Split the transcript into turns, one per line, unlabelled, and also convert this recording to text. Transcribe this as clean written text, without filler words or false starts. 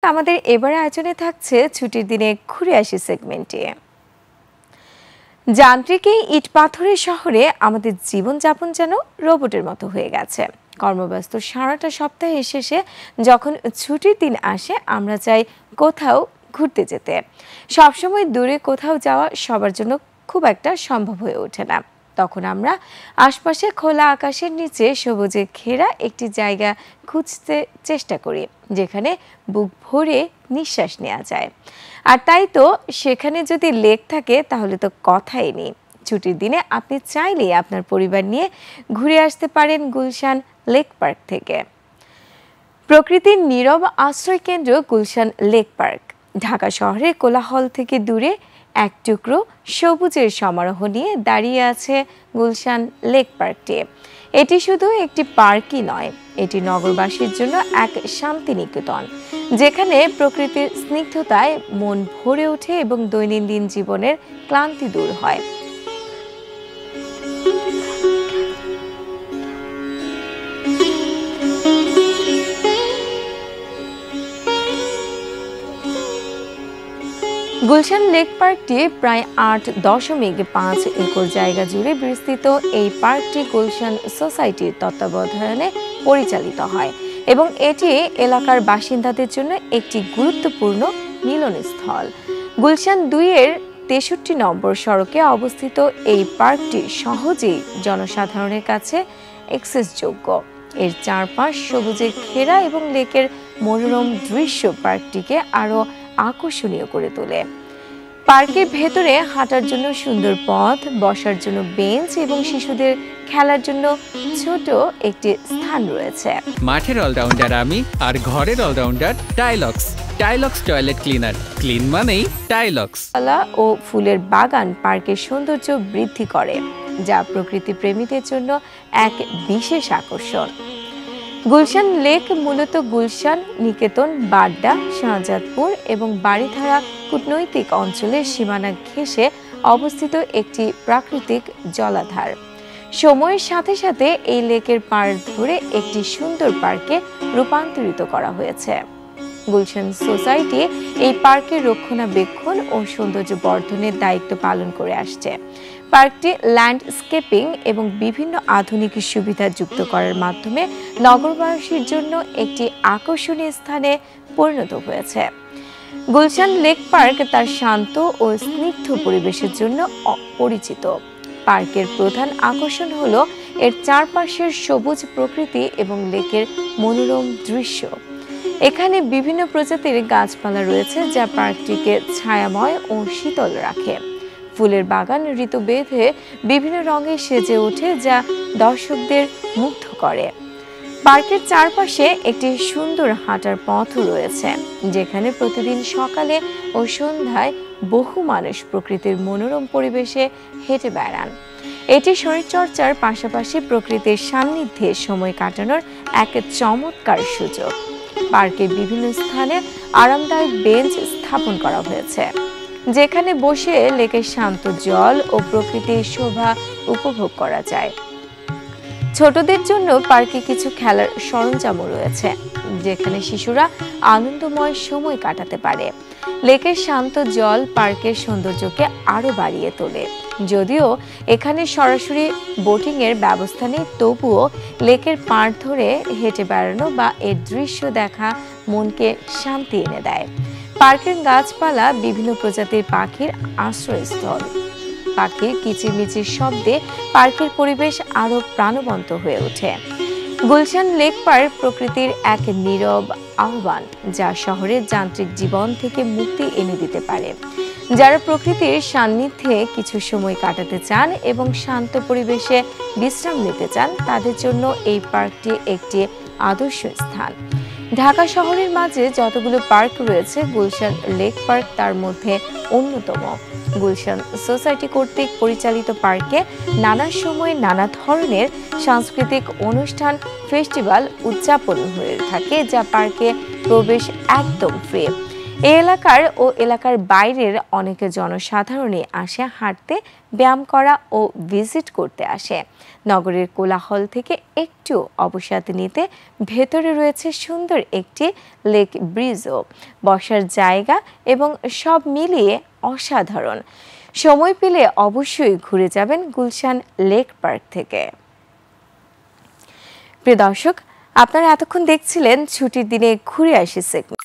আমাদের এবার আয়োজনে থাকছে ছুটির দিনে ঘুরে আসি সেগমেন্টে। যান্ত্রিক এই ইট পাথরের শহরে আমাদের জীবনযাপন যেন রোবটের মতো হয়ে গেছে। কর্মব্যস্ত সারাটা সপ্তাহের শেষে যখন ছুটির দিন আসে আমরা চাই কোথাও ঘুরতে যেতে। সবসময় দূরে কোথাও যাওয়া সবার জন্য খুব একটা সম্ভব হয়ে ওঠে না। তখন আমরা আশপাশে খোলা আকাশের নিচে সবুজে ঘেরা একটি জায়গা খুঁজতে চেষ্টা করি যেখানে বুক ভরে নিঃশ্বাস নেওয়া যায়। আর তাই তো সেখানে যদি লেক থাকে তাহলে তো কথাই নেই। ছুটির দিনে আপনি চাইলেই আপনার পরিবার নিয়ে ঘুরে আসতে পারেন গুলশান লেক পার্ক থেকে। প্রকৃতির নীরব আশ্রয় কেন্দ্র গুলশান লেক পার্ক ঢাকা শহরের কোলাহল থেকে দূরে এক টুকরো সবুজের সমারোহ নিয়ে দাঁড়িয়ে আছে গুলশান লেক পার্কটি। এটি শুধু একটি পার্কই নয়, এটি নগরবাসীর জন্য এক শান্তিনিকেতন, যেখানে প্রকৃতির স্নিগ্ধতায় মন ভরে ওঠে এবং দৈনন্দিন জীবনের ক্লান্তি দূর হয়। গুলশান লেক পার্কটি প্রায় 8.5 একর জায়গা জুড়ে বিস্তৃত। এই পার্কটি গুলশান সোসাইটির তত্ত্বাবধানে পরিচালিত হয় এবং এটি এলাকার বাসিন্দাদের জন্য একটি গুরুত্বপূর্ণ মিলনস্থল। গুলশান 2-এর 63 নম্বর সড়কে অবস্থিত এই পার্কটি সহজেই জনসাধারণের কাছে অ্যাক্সেসযোগ্য। এর চারপাশ সবুজে ঘেরা এবং লেকের মনোরম দৃশ্য পার্কটিকে আরো আকর্ষণীয় করে তোলে। পার্কের ভেতরে হাঁটার জন্য সুন্দর পথ, বসার জন্য বেঞ্চ এবং শিশুদের খেলার জন্য ছোট একটি স্থান রয়েছে।
মাঠের অলরাউন্ডার আমি, আর ঘরের all rounder Tylox. Tylox toilet cleaner, clean মানেই টাইলক্স।
কলা ও ফুলের বাগান পার্কের সৌন্দর্য বৃদ্ধি করে, যা প্রকৃতি প্রেমীদের জন্য এক বিশেষ আকর্ষণ। গুলশান লেক মূলত গুলশান, নিকেতন, বাড্ডা, শাহজাদপুর এবং বারিধারা কূটনৈতিক অঞ্চলের সীমানা ঘেঁষে অবস্থিত একটি প্রাকৃতিক জলাধার। সময়ের সাথে সাথে এই লেকের পাড় ধরে একটি সুন্দর পার্কে রূপান্তরিত করা হয়েছে। গুলশান সোসাইটি এই পার্কের রক্ষণাবেক্ষণ ও সৌন্দর্য বর্ধনের দায়িত্ব পালন করে আসছে। পার্কটি ল্যান্ডস্কেপিং এবং বিভিন্ন আধুনিক সুবিধা যুক্ত করার মাধ্যমে নগরবাসীর জন্য একটি আকর্ষণীয় স্থানে পরিণত হয়েছে। গুলশান লেক পার্ক তার শান্ত ও স্নিগ্ধ পরিবেশের জন্য পরিচিত। পার্কের প্রধান আকর্ষণ হলো এর চারপাশের সবুজ প্রকৃতি এবং লেকের মনোরম দৃশ্য। এখানে বিভিন্ন প্রজাতির গাছপালা রয়েছে যা পার্কটিকে ছায়াময় ও শীতল রাখে। ফুলের বাগান ঋতু ভেদে বিভিন্ন রঙে সেজে ওঠে, যা দর্শকদের মুগ্ধ করে। পার্কের চারপাশে একটি সুন্দর হাঁটার পথও রয়েছে, যেখানে প্রতিদিন সকালে ও সন্ধ্যায় বহু মানুষ প্রকৃতির মনোরম পরিবেশে হেঁটে বেড়ান। এটি শরীরচর্চার পাশাপাশি প্রকৃতির সান্নিধ্যে সময় কাটানোর এক চমৎকার সুযোগ। পার্কের বিভিন্ন স্থানে আরামদায়ক বেঞ্চ স্থাপন করা হয়েছে, যেখানে বসে লেকের শান্ত জল ও প্রকৃতির শোভা উপভোগ করা যায়। ছোটদের জন্য পার্কে কিছু খেলার সরঞ্জামও রয়েছে, যেখানে শিশুরা আনন্দময় সময় কাটাতে পারে। লেকের শান্ত জল পার্কের সৌন্দর্যকে আরো বাড়িয়ে তোলে। যদিও এখানে সরাসরি বোটিং এর ব্যবস্থা নেই, তবুও লেকের পাড় ধরে হেঁটে বেড়ানো বা এর দৃশ্য দেখা মনকে শান্তি এনে দেয়। পার্কের গাছপালা বিভিন্ন প্রজাতির পাখির আশ্রয়স্থল। পাখির কিচিরমিচির শব্দে পার্কের পরিবেশ আরো প্রাণবন্ত হয়ে ওঠে। গুলশান লেক পার্ক প্রকৃতির এক নীরব আহ্বান, যা শহরের যান্ত্রিক জীবন থেকে মুক্তি এনে দিতে পারে। যারা প্রকৃতির সান্নিধ্যে কিছু সময় কাটাতে চান এবং শান্ত পরিবেশে বিশ্রাম নিতে চান, তাদের জন্য এই পার্কটি একটি আদর্শ স্থান। ঢাকা শহরের মাঝে যতগুলো পার্ক রয়েছে, গুলশান লেক পার্ক তার মধ্যে অন্যতম। গুলশান সোসাইটি কর্তৃক পরিচালিত পার্কে নানা সময়ে নানা ধরনের সাংস্কৃতিক অনুষ্ঠান, ফেস্টিভ্যাল উদযাপন হয়ে থাকে, যা পার্কে প্রবেশ একদম ফ্রি। এই এলাকার ও এলাকার বাইরের অনেক জনসাধারণই আসে হাঁটতে, ব্যায়াম করা ও ভিজিট করতে আসে। নগরের কোলাহল থেকে একটু অবসাদ নিতে ভেতরে রয়েছে সুন্দর একটি লেক ব্রিজও, বসার জায়গা এবং সব মিলিয়ে অসাধারণ। সময় পেলে অবশ্যই ঘুরে যাবেন গুলশান লেক পার্ক থেকে। প্রিয় দর্শক, আপনারা এতক্ষণ দেখছিলেন ছুটির দিনে ঘুরে আসি সেগমেন্ট।